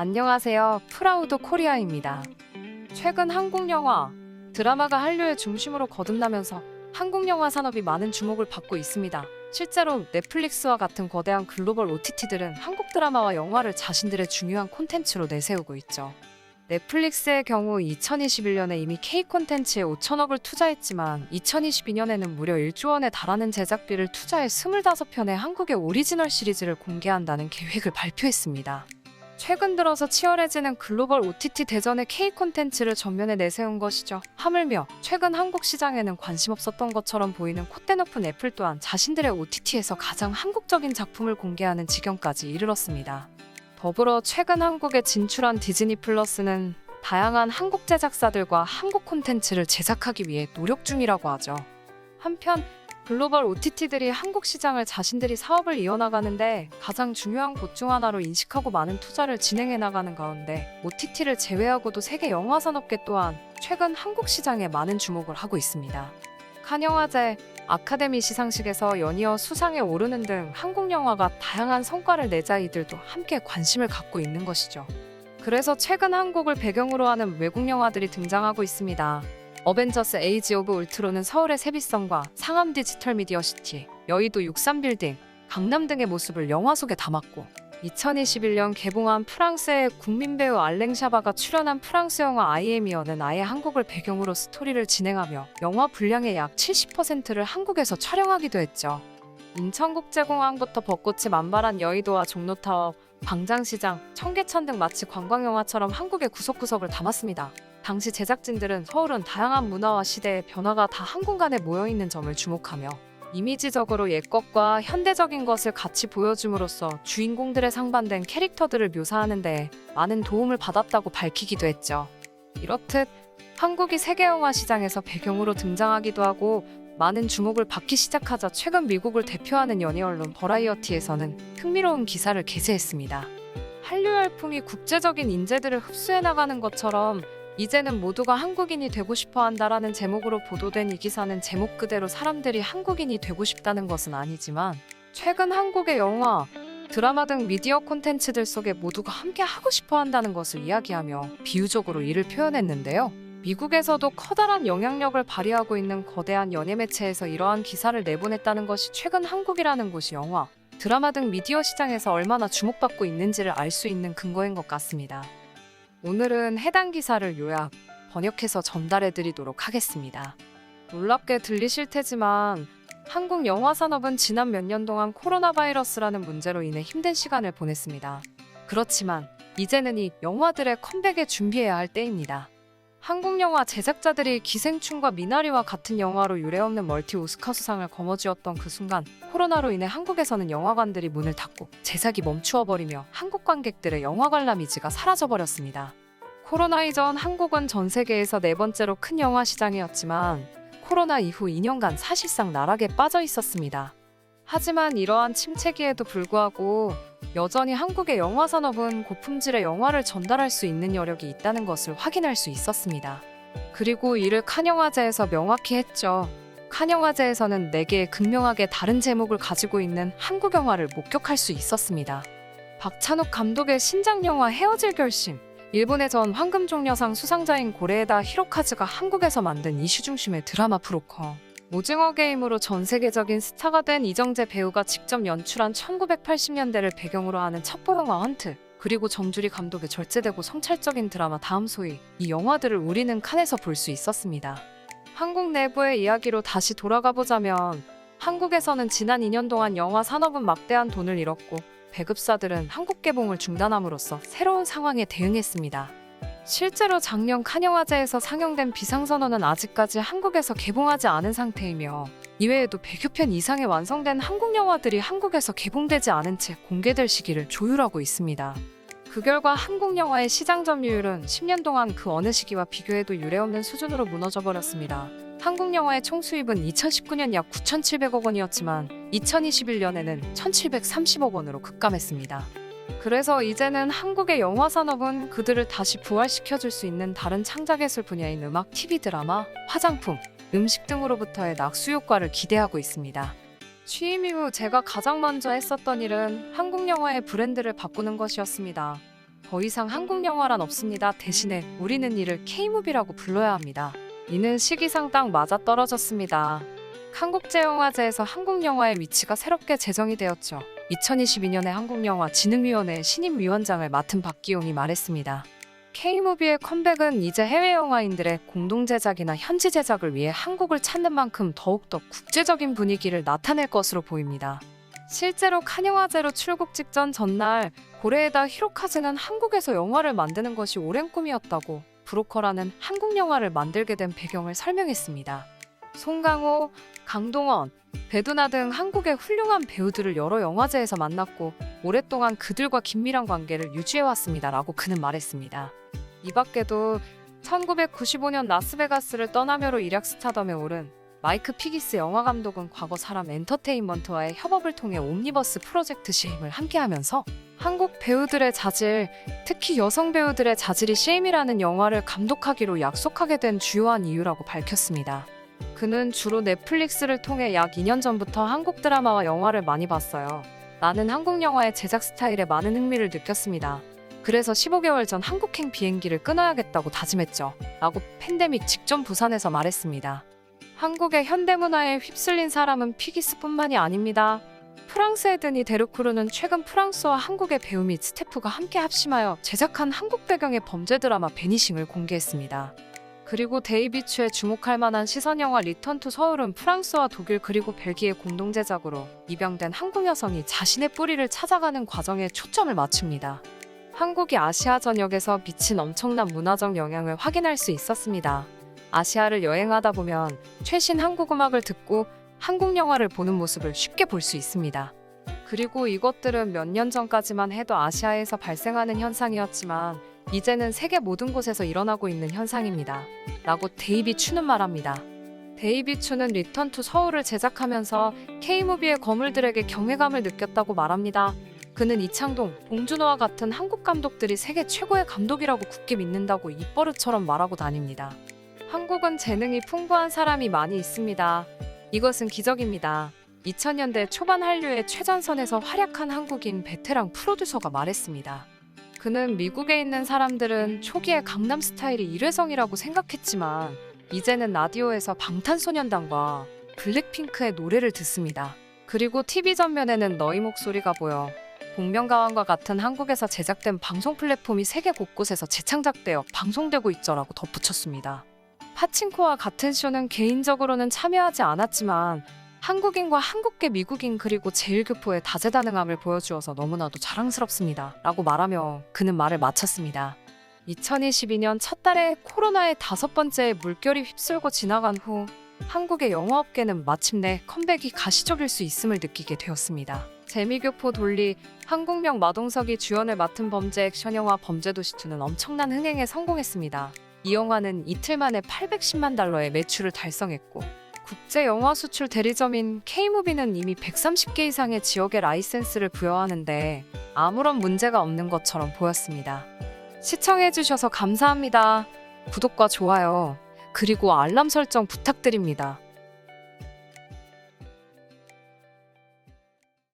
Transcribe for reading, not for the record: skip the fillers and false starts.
안녕하세요. 프라우드 코리아입니다. 최근 한국 영화, 드라마가 한류의 중심으로 거듭나면서 한국 영화 산업이 많은 주목을 받고 있습니다. 실제로 넷플릭스와 같은 거대한 글로벌 OTT들은 한국 드라마와 영화를 자신들의 중요한 콘텐츠로 내세우고 있죠. 넷플릭스의 경우 2021년에 이미 K 콘텐츠에 5천억을 투자했지만 2022년에는 무려 1조 원에 달하는 제작비를 투자해 25편의 한국의 오리지널 시리즈를 공개한다는 계획을 발표했습니다. 최근 들어서 치열해지는 글로벌 OTT 대전의 K 콘텐츠를 전면에 내세운 것이죠. 하물며 최근 한국 시장에는 관심 없었던 것처럼 보이는 콧대 높은 애플 또한 자신들의 OTT에서 가장 한국적인 작품을 공개하는 지경까지 이르렀습니다. 더불어 최근 한국에 진출한 디즈니 플러스는 다양한 한국 제작사들과 한국 콘텐츠를 제작하기 위해 노력 중이라고 하죠. 한편 글로벌 OTT들이 한국 시장을 자신들이 사업을 이어나가는데 가장 중요한 곳 중 하나로 인식하고 많은 투자를 진행해 나가는 가운데 OTT를 제외하고도 세계 영화 산업계 또한 최근 한국 시장에 많은 주목을 하고 있습니다. 칸 영화제, 아카데미 시상식에서 연이어 수상에 오르는 등 한국 영화가 다양한 성과를 내자 이들도 함께 관심을 갖고 있는 것이죠. 그래서 최근 한국을 배경으로 하는 외국 영화들이 등장하고 있습니다. 어벤져스 에이지 오브 울트론은 서울의 세비성과 상암 디지털 미디어 시티, 여의도 63빌딩, 강남 등의 모습을 영화 속에 담았고 2021년 개봉한 프랑스의 국민 배우 알랭 샤바가 출연한 프랑스 영화 아이엠이어는 아예 한국을 배경으로 스토리를 진행하며 영화 분량의 약 70%를 한국에서 촬영하기도 했죠. 인천국제공항부터 벚꽃이 만발한 여의도와 종로타워, 광장시장, 청계천 등 마치 관광영화처럼 한국의 구석구석을 담았습니다. 당시 제작진들은 서울은 다양한 문화와 시대의 변화가 다 한 공간에 모여있는 점을 주목하며 이미지적으로 옛것과 현대적인 것을 같이 보여줌으로써 주인공들의 상반된 캐릭터들을 묘사하는 데 많은 도움을 받았다고 밝히기도 했죠. 이렇듯 한국이 세계 영화 시장에서 배경으로 등장하기도 하고 많은 주목을 받기 시작하자 최근 미국을 대표하는 연예 언론 버라이어티에서는 흥미로운 기사를 게재했습니다. 한류 열풍이 국제적인 인재들을 흡수해 나가는 것처럼 이제는 모두가 한국인이 되고 싶어 한다라는 제목으로 보도된 이 기사는 제목 그대로 사람들이 한국인이 되고 싶다는 것은 아니지만 최근 한국의 영화, 드라마 등 미디어 콘텐츠들 속에 모두가 함께 하고 싶어 한다는 것을 이야기하며 비유적으로 이를 표현했는데요. 미국에서도 커다란 영향력을 발휘하고 있는 거대한 연예 매체에서 이러한 기사를 내보냈다는 것이 최근 한국이라는 곳이 영화, 드라마 등 미디어 시장에서 얼마나 주목받고 있는지를 알 수 있는 근거인 것 같습니다. 오늘은 해당 기사를 요약, 번역해서 전달해 드리도록 하겠습니다. 놀랍게 들리실 테지만 한국 영화 산업은 지난 몇 년 동안 코로나 바이러스라는 문제로 인해 힘든 시간을 보냈습니다. 그렇지만 이제는 이 영화들의 컴백에 준비해야 할 때입니다. 한국 영화 제작자들이 기생충과 미나리와 같은 영화로 유례없는 멀티 오스카 수상을 거머쥐었던 그 순간 코로나로 인해 한국에서는 영화관들이 문을 닫고 제작이 멈추어버리며 한국 관객들의 영화 관람 이지가 사라져버렸습니다. 코로나 이전 한국은 전 세계에서 네 번째로 큰 영화 시장이었지만 코로나 이후 2년간 사실상 나락에 빠져 있었습니다. 하지만 이러한 침체기에도 불구하고 여전히 한국의 영화 산업은 고품질의 영화를 전달할 수 있는 여력이 있다는 것을 확인할 수 있었습니다. 그리고 이를 칸 영화제에서 명확히 했죠. 칸 영화제에서는 4개의 극명하게 다른 제목을 가지고 있는 한국 영화를 목격할 수 있었습니다. 박찬욱 감독의 신작 영화 헤어질 결심, 일본의 전 황금종려상 수상자인 고레에다 히로카즈가 한국에서 만든 이슈 중심의 드라마 브로커, 오징어 게임으로 전 세계적인 스타가 된 이정재 배우가 직접 연출한 1980년대를 배경으로 하는 첩보영화 헌트, 그리고 정주리 감독의 절제되고 성찰적인 드라마 다음 소위, 이 영화들을 우리는 칸에서 볼 수 있었습니다. 한국 내부의 이야기로 다시 돌아가 보자면 한국에서는 지난 2년 동안 영화 산업은 막대한 돈을 잃었고 배급사들은 한국 개봉을 중단함으로써 새로운 상황에 대응했습니다. 실제로 작년 칸 영화제에서 상영된 비상선언은 아직까지 한국에서 개봉하지 않은 상태이며 이외에도 100여 편 이상의 완성된 한국 영화들이 한국에서 개봉되지 않은 채 공개될 시기를 조율하고 있습니다. 그 결과 한국 영화의 시장 점유율은 10년 동안 그 어느 시기와 비교해도 유례없는 수준으로 무너져버렸습니다. 한국 영화의 총 수입은 2019년 약 9,700억 원이었지만 2021년에는 1,730억 원으로 급감했습니다. 그래서 이제는 한국의 영화 산업은 그들을 다시 부활시켜줄 수 있는 다른 창작예술 분야인 음악, TV 드라마, 화장품, 음식 등으로부터의 낙수 효과를 기대하고 있습니다. 취임 이후 제가 가장 먼저 했었던 일은 한국 영화의 브랜드를 바꾸는 것이었습니다. 더 이상 한국 영화란 없습니다. 대신에 우리는 이를 K무비라고 불러야 합니다. 이는 시기상 딱 맞아떨어졌습니다. 한국제영화제에서 한국 영화의 위치가 새롭게 제정이 되었죠. 2022년에 한국영화진흥위원회 신임위원장을 맡은 박기용이 말했습니다. K무비의 컴백은 이제 해외 영화인들의 공동 제작이나 현지 제작을 위해 한국을 찾는 만큼 더욱더 국제적인 분위기를 나타낼 것으로 보입니다. 실제로 칸 영화제로 출국 직전 전날 고레에다 히로카즈는 한국에서 영화를 만드는 것이 오랜 꿈이었다고 브로커라는 한국 영화를 만들게 된 배경을 설명했습니다. 송강호, 강동원, 배두나 등 한국의 훌륭한 배우들을 여러 영화제에서 만났고 오랫동안 그들과 긴밀한 관계를 유지해왔습니다라고 그는 말했습니다. 이 밖에도 1995년 라스베가스를 떠나며로 일약 스타덤에 오른 마이크 피기스 영화감독은 과거 사람 엔터테인먼트와의 협업을 통해 옴니버스 프로젝트 시임을 함께하면서 한국 배우들의 자질, 특히 여성 배우들의 자질이 시임이라는 영화를 감독하기로 약속하게 된 주요한 이유라고 밝혔습니다. 그는 주로 넷플릭스를 통해 약 2년 전부터 한국 드라마와 영화를 많이 봤어요. 나는 한국 영화의 제작 스타일에 많은 흥미를 느꼈습니다. 그래서 15개월 전 한국행 비행기를 끊어야겠다고 다짐했죠. 라고 팬데믹 직전 부산에서 말했습니다. 한국의 현대문화에 휩쓸린 사람은 피기스뿐만이 아닙니다. 프랑스의 드니 데르쿠르는 최근 프랑스와 한국의 배우 및 스태프가 함께 합심하여 제작한 한국 배경의 범죄 드라마 베니싱을 공개했습니다. 그리고 데이비추의 주목할 만한 시선영화 리턴 투 서울은 프랑스와 독일 그리고 벨기에 공동 제작으로 입양된 한국 여성이 자신의 뿌리를 찾아가는 과정에 초점을 맞춥니다. 한국이 아시아 전역에서 미친 엄청난 문화적 영향을 확인할 수 있었습니다. 아시아를 여행하다 보면 최신 한국 음악을 듣고 한국 영화를 보는 모습을 쉽게 볼 수 있습니다. 그리고 이것들은 몇 년 전까지만 해도 아시아에서 발생하는 현상이었지만 이제는 세계 모든 곳에서 일어나고 있는 현상입니다. 라고 데이비 추는 말합니다. 데이비 추는 리턴 투 서울을 제작하면서 K무비의 거물들에게 경외감을 느꼈다고 말합니다. 그는 이창동, 봉준호와 같은 한국 감독들이 세계 최고의 감독이라고 굳게 믿는다고 입버릇처럼 말하고 다닙니다. 한국은 재능이 풍부한 사람이 많이 있습니다. 이것은 기적입니다. 2000년대 초반 한류의 최전선에서 활약한 한국인 베테랑 프로듀서가 말했습니다. 그는 미국에 있는 사람들은 초기에 강남 스타일이 일회성이라고 생각했지만 이제는 라디오에서 방탄소년단과 블랙핑크의 노래를 듣습니다. 그리고 TV 전면에는 너희 목소리가 보여. 복면가왕과 같은 한국에서 제작된 방송 플랫폼이 세계 곳곳에서 재창작되어 방송되고 있죠라고 덧붙였습니다. 파친코와 같은 쇼는 개인적으로는 참여하지 않았지만 한국인과 한국계 미국인 그리고 제1교포의 다재다능함을 보여주어서 너무나도 자랑스럽습니다. 라고 말하며 그는 말을 마쳤습니다. 2022년 첫 달에 코로나의 5번째 물결이 휩쓸고 지나간 후 한국의 영화업계는 마침내 컴백이 가시적일 수 있음을 느끼게 되었습니다. 재미교포 돌리, 한국명 마동석이 주연을 맡은 범죄 액션 영화 범죄도시2는 엄청난 흥행에 성공했습니다. 이 영화는 이틀 만에 810만 달러의 매출을 달성했고 국제 영화 수출 대리점인 K무비는 이미 130개 이상의 지역에 라이센스를 부여하는데 아무런 문제가 없는 것처럼 보였습니다. 시청해주셔서 감사합니다. 구독과 좋아요, 그리고 알람 설정 부탁드립니다.